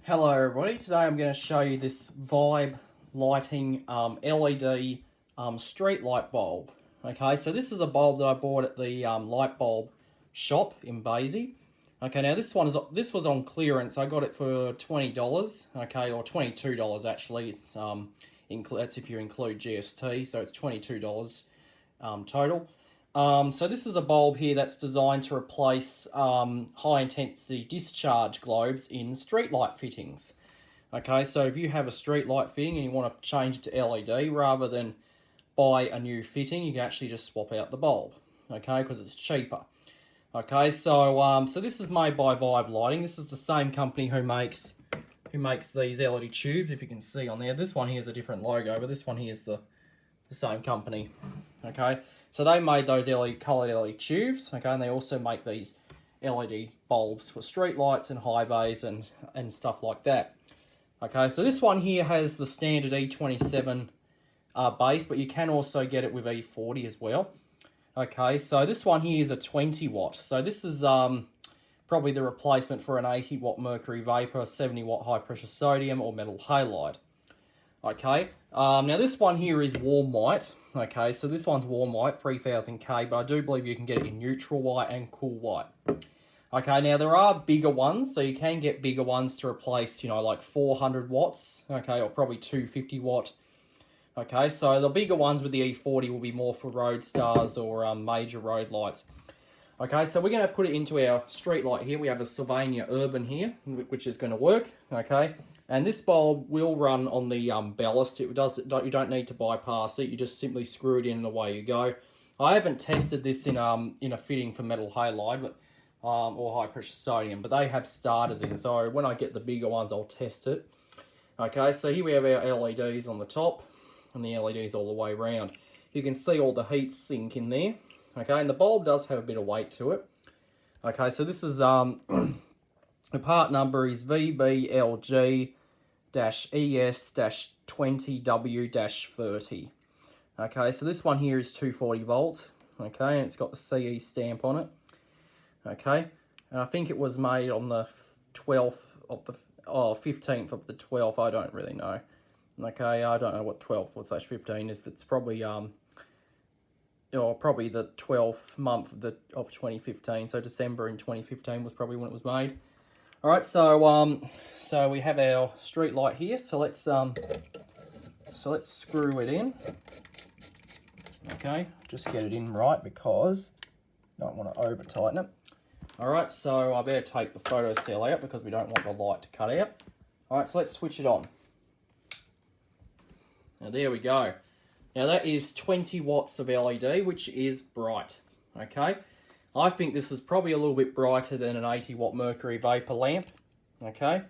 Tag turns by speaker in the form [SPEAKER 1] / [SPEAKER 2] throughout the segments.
[SPEAKER 1] Hello everybody, today I'm going to show you this Vibe Lighting LED street light bulb. Okay, so this is a bulb that I bought at the light bulb shop in Basie. Okay, now this was on clearance. I got it for $20, okay, or $22 actually. It's that's if you include GST, so it's $22 total. So this is a bulb here that's designed to replace high intensity discharge globes in streetlight fittings. Okay, so if you have a streetlight fitting and you want to change it to LED rather than buy a new fitting, you can actually just swap out the bulb. Okay, because it's cheaper. Okay, so this is made by Vibe Lighting. This is the same company who makes these LED tubes. If you can see on there, this one here is a different logo, but this one here is the same company. Okay, so they made those coloured LED tubes. Okay, and they also make these LED bulbs for street lights and high bays and stuff like that. Okay, so this one here has the standard E27 base, but you can also get it with E40 as well. Okay, so this one here is a 20 watt. So this is probably the replacement for an 80 watt mercury vapor, 70 watt high pressure sodium, or metal halide. Okay, now this one here is warm white. Okay, so this one's warm white, 3000K, but I do believe you can get it in neutral white and cool white. Okay, now there are bigger ones, so you can get bigger ones to replace, you know, like 400 watts, okay, or probably 250 watt. Okay, so the bigger ones with the E40 will be more for road stars or major road lights. Okay, so we're going to put it into our street light here. We have a Sylvania Urban here, which is going to work. Okay, and this bulb will run on the ballast. You don't need to bypass it. You just simply screw it in and away you go. I haven't tested this in a fitting for metal halide, but or high pressure sodium, but they have starters in. So when I get the bigger ones, I'll test it. Okay, so here we have our LEDs on the top, and the LEDs all the way around. You can see all the heat sink in there. Okay, and the bulb does have a bit of weight to it. Okay, so this is the part number is VBLG-ES-20W-30. Okay, so this one here is 240 volts. Okay, and it's got the CE stamp on it. Okay, and I think it was made on the 12th of the 15th of the 12th. I don't really know. Okay, I don't know what 12/15 is. It's probably probably the 12th month of 2015. So December in 2015 was probably when it was made. All right, so so we have our street light here. So let's screw it in. Okay, just get it in right because I don't want to over tighten it. All right, so I better take the photo cell out because we don't want the light to cut out. All right, so let's switch it on. Now there we go. Now that is 20 watts of LED, which is bright. Okay, I think this is probably a little bit brighter than an 80 watt mercury vapor lamp. Okay,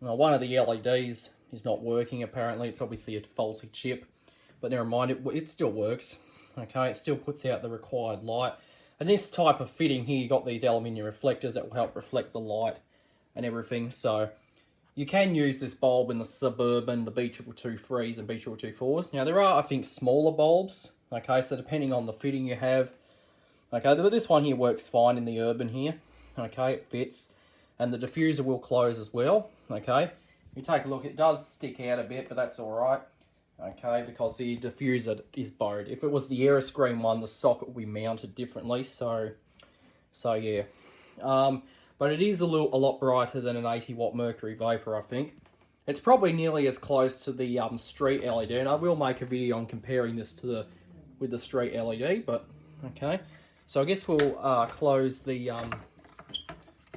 [SPEAKER 1] now one of the LEDs is not working apparently. It's obviously a faulty chip, but never mind, it still works. Okay, it still puts out the required light. And this type of fitting here, you got these aluminium reflectors that will help reflect the light and everything. So you can use this bulb in the Suburban, the B222-3s and B222-4s. Now there are, I think, smaller bulbs. Okay, so depending on the fitting you have. Okay, but this one here works fine in the Urban here. Okay, it fits. And the diffuser will close as well. Okay, you take a look, it does stick out a bit, but that's all right. Okay, because the diffuser is bowed. If it was the Aeroscreen one, the socket will be mounted differently. So yeah. But it is a lot brighter than an 80 watt mercury vapor, I think. It's probably nearly as close to the street LED, and I will make a video on comparing this with the street LED. But okay, so I guess we'll close the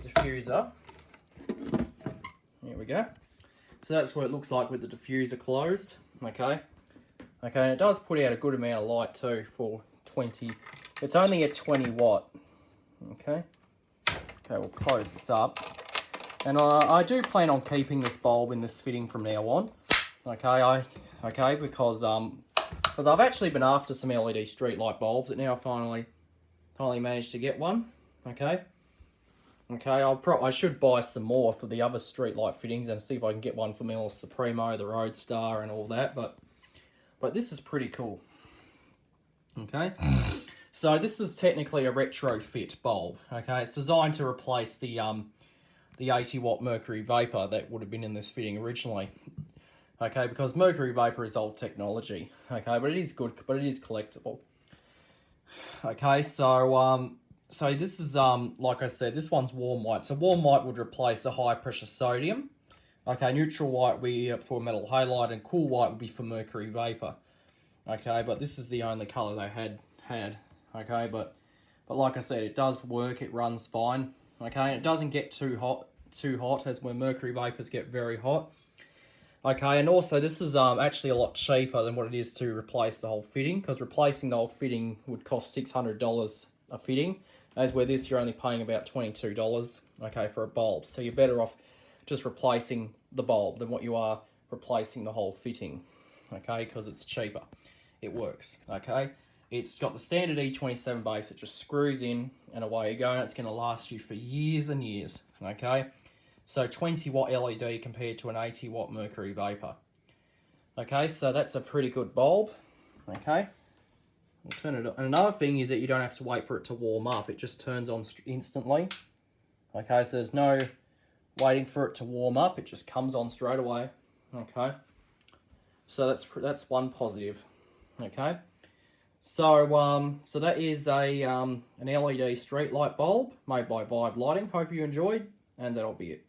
[SPEAKER 1] diffuser. There we go. So that's what it looks like with the diffuser closed. Okay, and it does put out a good amount of light too for 20. It's only a 20 watt. Okay, we'll close this up. And I do plan on keeping this bulb in this fitting from now on. Okay, because I've actually been after some LED street light bulbs, and now I finally managed to get one. Okay, I should buy some more for the other street light fittings and see if I can get one for my Supremo, the Roadstar, and all that. But this is pretty cool. Okay, so this is technically a retrofit bulb. Okay, it's designed to replace the the 80 watt mercury vapor that would have been in this fitting originally. Okay, because mercury vapor is old technology. Okay, but it is good, but it is collectible. Okay, so this is like I said, this one's warm white. So warm white would replace a high pressure sodium. Okay, neutral white would be for metal halide, and cool white would be for mercury vapor. Okay, but this is the only color they had. Okay, but like I said, it does work. It runs fine. Okay, it doesn't get too hot as when mercury vapors get very hot. Okay, and also this is actually a lot cheaper than what it is to replace the whole fitting, because replacing the whole fitting would cost $600 a fitting, as where this you're only paying about $22, okay, for a bulb. So you're better off just replacing the bulb than what you are replacing the whole fitting, okay, because it's cheaper. It works, okay. It's got the standard E27 base. It just screws in and away you go, and it's going to last you for years and years, okay. So 20 watt LED compared to an 80 watt mercury vapor. Okay, so that's a pretty good bulb. Okay, we'll turn it on. And another thing is that you don't have to wait for it to warm up. It just turns on instantly. Okay, so there's no waiting for it to warm up. It just comes on straight away. Okay, so that's one positive. Okay, so so that is a an LED street light bulb made by Vibe Lighting. Hope you enjoyed, and that'll be it.